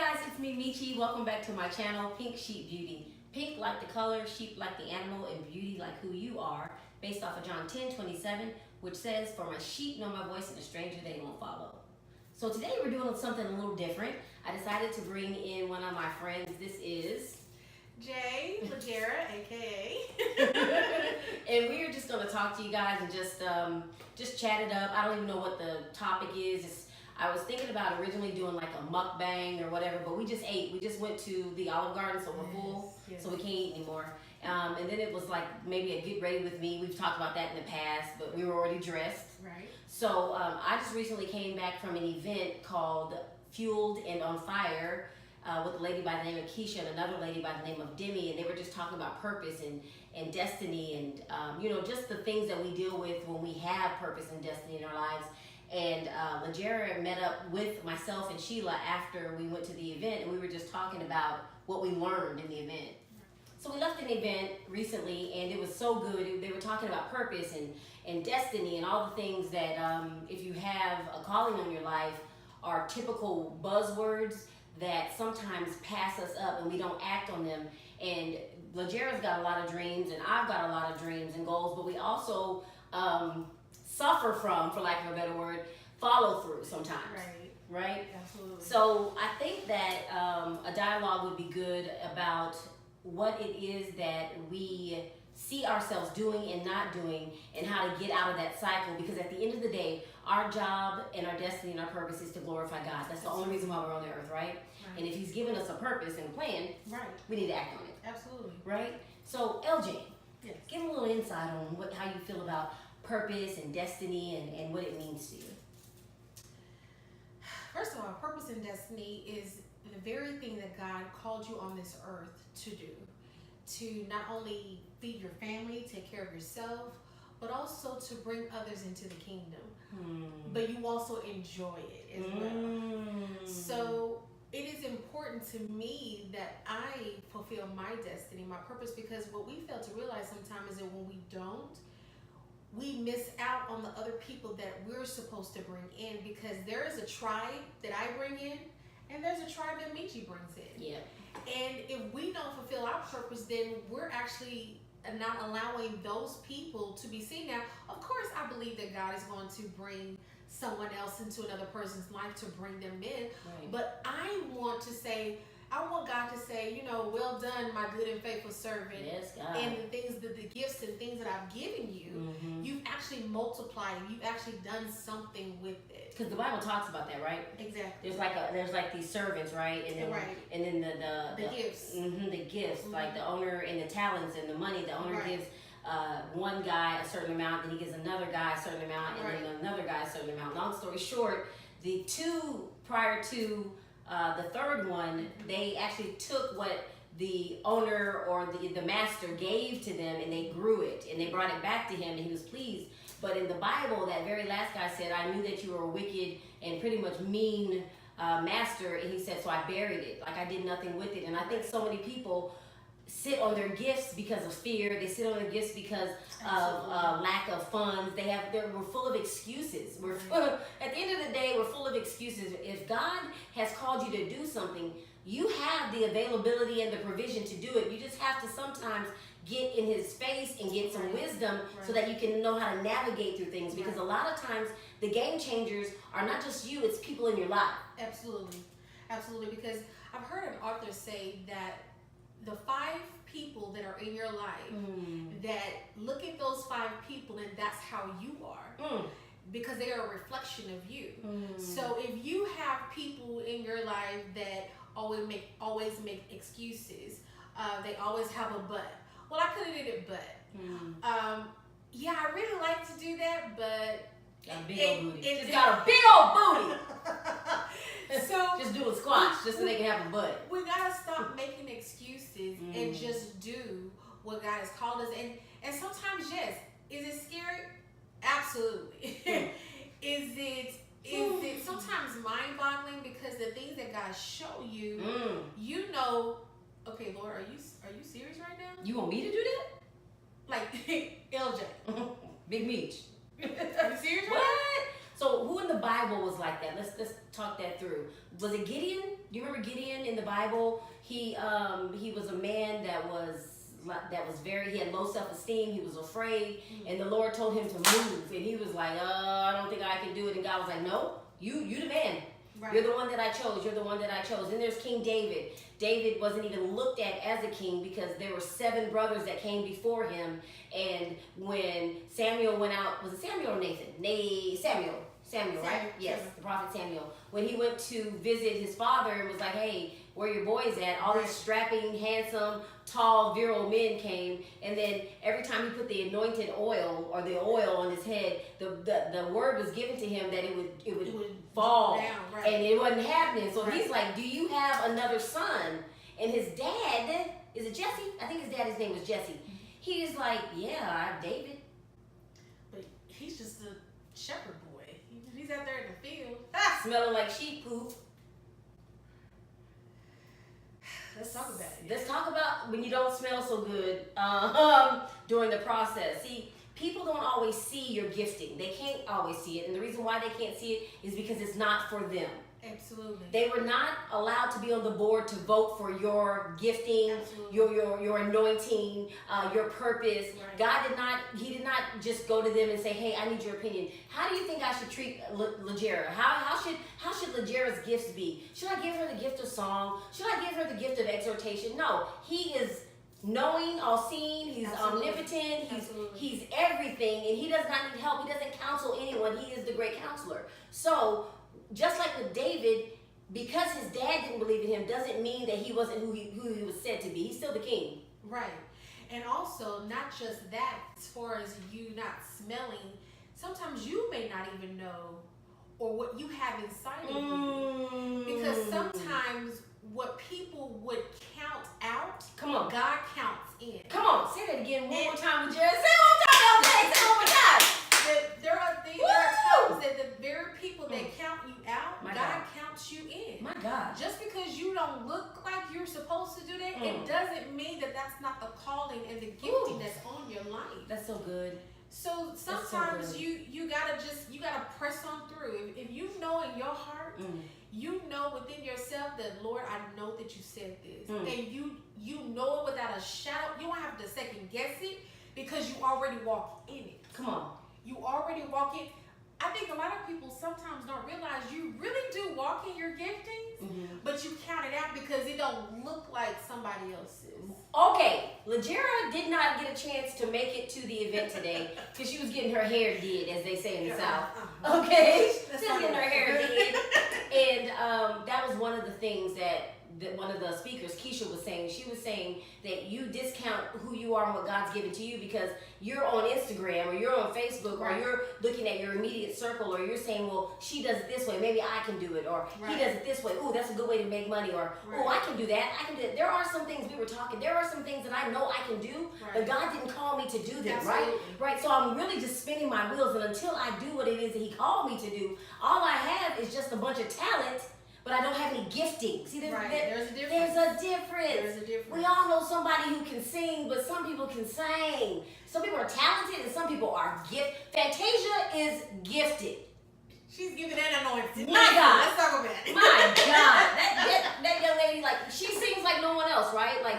guys, it's me, Michi. Welcome back to my channel, Pink Sheep Beauty. Pink like the color, sheep like the animal, and beauty like who you are, based off of John 10:27, which says, "For my sheep know my voice, and a stranger they won't follow." So today we're doing something a little different. I decided to bring in one of my friends. This is Jay Lagera, aka. And we are just going to talk to you guys and just chat it up. I don't even know what the topic is. I was thinking about originally doing like a mukbang or whatever, but we just ate. We just went to the Olive Garden, so we're full, so we can't eat anymore. And then it was like maybe a get ready with me. We've talked about that in the past, but we were already dressed. Right. So I just recently came back from an event called Fueled and on Fire with a lady by the name of Keisha and another lady by the name of Demi, and they were just talking about purpose and destiny and just the things that we deal with when we have purpose and destiny in our lives. And Lagera met up with myself and Sheila after we went to the event, and we were just talking about what we learned in the event. So we left an event recently, and it was so good. They were talking about purpose and destiny and all the things that if you have a calling on your life are typical buzzwords that sometimes pass us up and we don't act on them. And Lagera's got a lot of dreams, and I've got a lot of dreams and goals, but we also suffer from, for lack of a better word, follow through sometimes. Right? Absolutely. So I think that a dialogue would be good about what it is that we see ourselves doing and not doing, and how to get out of that cycle, because at the end of the day, our job and our destiny and our purpose is to glorify God. That's the only reason why we're on the earth, right? And if he's given us a purpose and a plan, we need to act on it. Absolutely. Right? So LJ, Yes. give a little insight on how you feel about purpose and destiny and what it means to you. First of all, purpose and destiny is the very thing that God called you on this earth to do. To not only feed your family, take care of yourself, but also to bring others into the kingdom. But you also enjoy it as well. So it is important to me that I fulfill my destiny, my purpose, because what we fail to realize sometimes is that when we don't, we miss out on the other people that we're supposed to bring in, because there is a tribe that I bring in, and there's a tribe that Michi brings in. Yeah. And if we don't fulfill our purpose, then we're actually not allowing those people to be seen. Now, of course, I believe that God is going to bring someone else into another person's life to bring them in. Right. But I want God to say, well done, my good and faithful servant. Yes, God. And the gifts and things that I've given you, you've actually multiplied. You've actually done something with it. Because the Bible talks about that, right? Exactly. There's like these servants, right? And then, and then the gifts. The gifts, like the owner and the talents and the money. The owner gives one guy a certain amount, then he gives another guy a certain amount, and then another guy a certain amount. Long story short, the two prior to the third one, they actually took what the owner or the master gave to them, and they grew it, and they brought it back to him, and he was pleased. But in the Bible, that very last guy said, "I knew that you were a wicked and pretty much mean master," and he said, "So I buried it. Like I did nothing with it." And I think so many people sit on their gifts because of fear. They sit on their gifts because of lack of funds. We're full of excuses. At the end of the day, we're full of excuses. If God has called you to do something, you have the availability and the provision to do it. You just have to sometimes get in his face and get some wisdom so that you can know how to navigate through things. Because a lot of times the game changers are not just you, it's people in your life. Absolutely. Absolutely. Because I've heard an author say that the 5 people that are in your life, that look at those 5 people and that's how you are. Because they are a reflection of you. So if you have people in your life that always make excuses, they always have a but. Well, I could have did it, but yeah, I really like to do that, but got a big old booty. It's got a big old booty. So just do a squash just so they can have a butt. We gotta stop making excuses and just do what God has called us. And sometimes, yes, is it scary? Absolutely. Is it sometimes mind-boggling, because the things that God show you, okay, Lord, are you serious right now? You want me to do that? Like LJ. Big Meech. Are you serious right What? So who in the Bible was like that? Let's talk that through. Was it Gideon? Do you remember Gideon in the Bible? He was a man that was very, he had low self-esteem, he was afraid, and the Lord told him to move, and he was like, I don't think I can do it, and God was like, no, you the man. Right. You're the one that I chose. You're the one that I chose. And there's King David. David wasn't even looked at as a king because there were 7 brothers that came before him. And when Samuel went out, was it Samuel or Nathan? Samuel, right? Yes, the prophet Samuel. When he went to visit his father and was like, hey, where your boys at? All these strapping, handsome, tall, virile men came, and then every time he put the anointed oil or the oil on his head, the word was given to him that it would fall down, right. And it wasn't happening. So he's like, do you have another son? And his dad, is it Jesse? I think his dad's name was Jesse. He's like, yeah, I have David. But he's just a shepherd boy. He's out there in the field. Smelling like sheep poop. Let's talk about it. Let's talk about when you don't smell so good during the process. See, people don't always see your gifting. They can't always see it. And the reason why they can't see it is because it's not for them. Absolutely. They were not allowed to be on the board to vote for your gifting, your anointing, your purpose. Right. God did not, he did not just go to them and say, hey, I need your opinion. How do you think I should treat Lajera? How should Lajera's gifts be? Should I give her the gift of song? Should I give her the gift of exhortation? No, he is knowing, all-seeing, he's omnipotent, he's everything, and he does not need help. He doesn't counsel anyone. He is the great counselor. So, just like with David, because his dad didn't believe in him doesn't mean that he wasn't who he was said to be. He's still the king. Right. And also, not just that, as far as you not smelling, sometimes you may not even know or what you have inside of you. Because sometimes what people would count out, come on, God counts in. Come on, say that again one more time with Jared. Say it one more time, okay? Say it one more time. There are times that the very people that count you out, God counts you in. My God. Just because you don't look like you're supposed to do that, it doesn't mean that that's not the calling and the gifting that's on your life. That's so good. So sometimes you gotta press on through. If you know in your heart, you know within yourself that, Lord, I know that you said this, and you know it without a shadow. You don't have to second guess it because you already walk in it. Come on. You already walk in. I think a lot of people sometimes don't realize you really do walk in your giftings, but you count it out because it don't look like somebody else's. Okay, Lajera did not get a chance to make it to the event today because she was getting her hair did, as they say in the South. Okay, she was getting her hair did, and that was one of the things that one of the speakers, Keisha, was saying. She was saying that you discount who you are and what God's given to you because you're on Instagram or you're on Facebook or you're looking at your immediate circle or you're saying, well, she does it this way, maybe I can do it, or he does it this way, ooh, that's a good way to make money, or oh, I can do that, I can do it. There are some things we were talking, there are some things that I know I can do, but God didn't call me to do them, right? So I'm really just spinning my wheels, and until I do what it is that he called me to do, all I have is just a bunch of talent, but I don't have any gifting. See, there's a difference. We all know somebody who can sing, but some people can sing. Some people are talented, and some people are gifted. Fantasia is gifted. She's giving that anointing. My God. Let's talk about it. My God. That young lady, like, she sings like no one else, right? Like,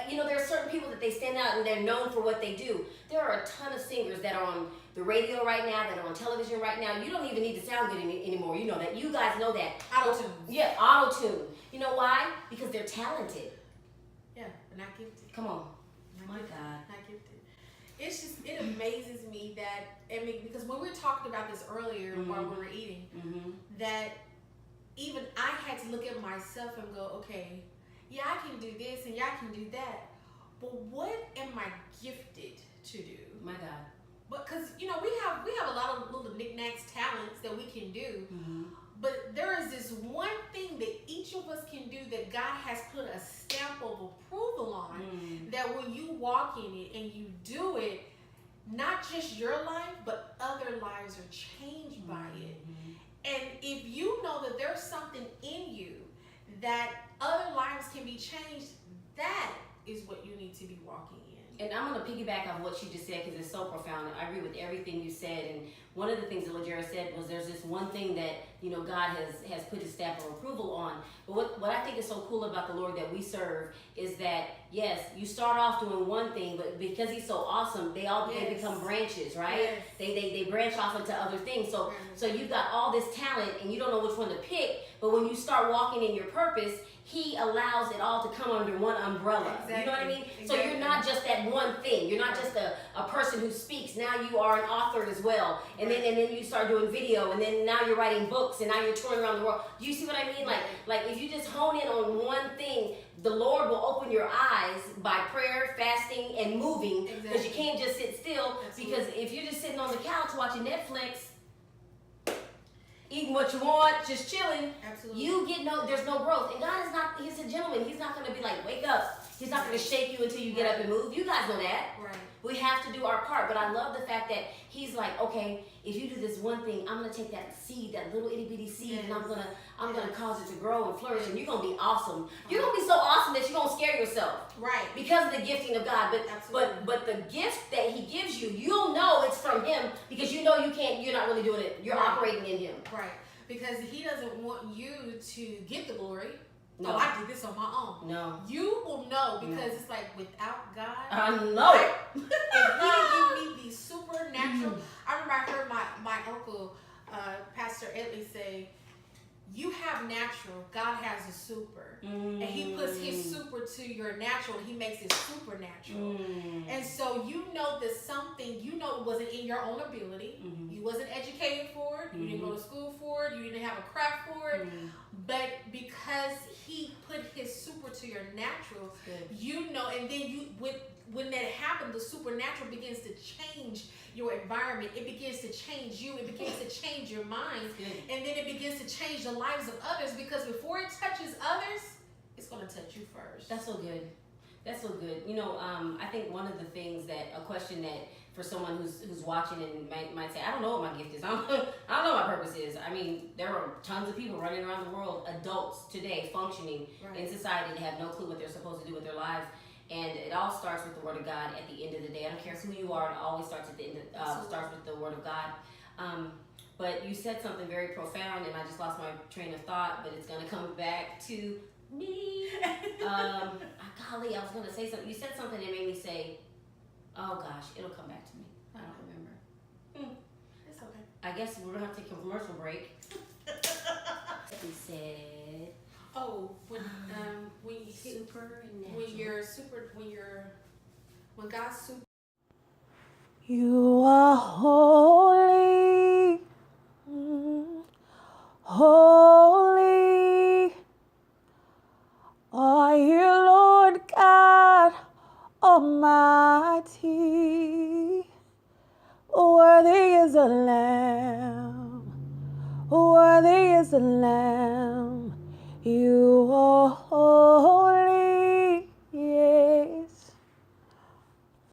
there are certain people that they stand out and they're known for what they do. There are a ton of singers that are on the radio right now, that are on television right now. You don't even need to sound good anymore. You know that. You guys know that. Auto-tune. Yeah, auto-tune. You know why? Because they're talented. Yeah, but not gifted. Come on. My God. Not gifted. It amazes me that, because when we were talking about this earlier while we were eating, that even I had to look at myself and go, okay, yeah, I can do this and yeah, I can do that, but what am I gifted to do? My God. But because we have a lot of little knickknacks, talents that we can do, but there is this one thing that each of us can do that God has put a stamp of approval on, that when you walk in it and you do it, not just your life, but other lives are changed by it. And if you know that there's something in you that other lives can be changed, that is what you need to be walking in. And I'm going to piggyback off what you just said because it's so profound. I agree with everything you said. And one of the things that Lajera said was there's this one thing that, you know, God has put his stamp of approval on. But what I think is so cool about the Lord that we serve is that, yes, you start off doing one thing, but because he's so awesome, they become branches, right? Yes. They branch off into other things. So you've got all this talent and you don't know which one to pick. But when you start walking in your purpose, he allows it all to come under one umbrella. Exactly. You know what I mean? Exactly. So you're not just that one thing. You're not just a person who speaks. Now you are an author as well. And then you start doing video, and then now you're writing books, and now you're touring around the world. Do you see what I mean? Like if you just hone in on one thing, the Lord will open your eyes by prayer, fasting, and moving. Because you can't just sit still. Absolutely. Because if you're just sitting on the couch watching Netflix, eating what you want, just chilling. Absolutely. You get there's no growth. And God is not, he's a gentleman. He's not going to be like, wake up. He's not going to shake you until you get up and move. You guys know that. Right. We have to do our part. But I love the fact that he's like, okay, if you do this one thing, I'm going to take that seed, that little itty bitty seed, and I'm going to cause it to grow and flourish, and you're going to be awesome. You're going to be so awesome that you're going to scare yourself. Right. Because of the gifting of God. But the gift that he gives you, you'll know it's from him because you know you're not really doing it. You're operating in him. Right. Because he doesn't want you to get the glory. No. Oh, I did this on my own. No. You will know because it's like without God. I know it. If he didn't give me the supernatural. I remember I heard my uncle, Pastor Edley, say, you have natural, God has a super. And he puts his super to your natural, he makes it supernatural. And so you know that something, wasn't in your own ability. You wasn't educated for it, you didn't go to school for it, you didn't have a craft for it. But because he put his super to your natural, you know, and then when that happens, the supernatural begins to change your environment. It begins to change you. It begins to change your mind. And then it begins to change the lives of others because before it touches others, it's going to touch you first. That's so good. That's so good. You know, I think one of the things a question that for someone who's watching and might say, I don't know what my gift is. I don't know what my purpose is. I mean, there are tons of people running around the world, adults today, functioning in society that have no clue what they're supposed to do with their lives. And it all starts with the Word of God at the end of the day. I don't care who you are, it always starts at the end. Starts with the Word of God. But you said something very profound, and I just lost my train of thought. But it's going to come back to me. Golly, I was going to say something. You said something that made me say, "Oh gosh, it'll come back to me." I don't remember. It's okay. I guess we're going to have to take a commercial break. He said. Oh, when God's super. You are holy, holy are you, Lord God Almighty. Worthy is the Lamb, worthy is the Lamb. You are